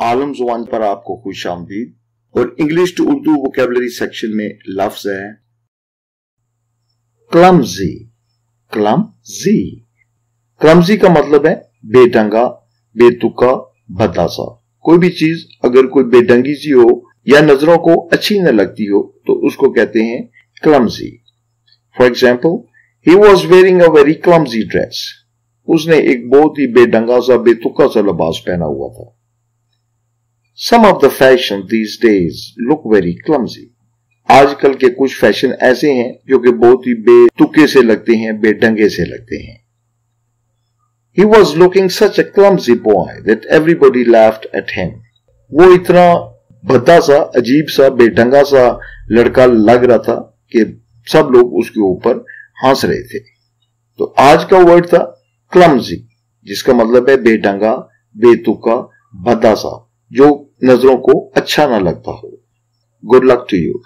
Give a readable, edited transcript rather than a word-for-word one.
आलम ज़ुबान पर आपको खुश आमदीद। और English to Urdu vocabulary section में लफ्ज है क्लमजी। क्लमजी क्लमजी का मतलब है बेढंगा, बेतुका, भद्दासा। कोई भी चीज अगर कोई बेढंगी सी हो या नजरों को अच्छी न लगती हो तो उसको कहते हैं clumsy. For example, he was wearing a very clumsy dress. उसने एक बहुत ही बेढंगा सा, बेतुका सा लिबास पहना हुआ था। Some of the fashion these days look very clumsy. आजकल के कुछ फैशन ऐसे हैं जो कि बहुत ही बेतुके से लगते हैं, बेढंगे से लगते हैं। He was looking such a clumsy boy that everybody laughed at him. वो इतना भद्दा सा, अजीब सा, बेढंगा सा लड़का लग रहा था कि सब लोग उसके ऊपर हंस रहे थे। तो आज का वर्ड था क्लमजी, जिसका मतलब है बेढंगा, बेतुका, भद्दा सा, जो नजरों को अच्छा ना लगता हो। Good luck to you.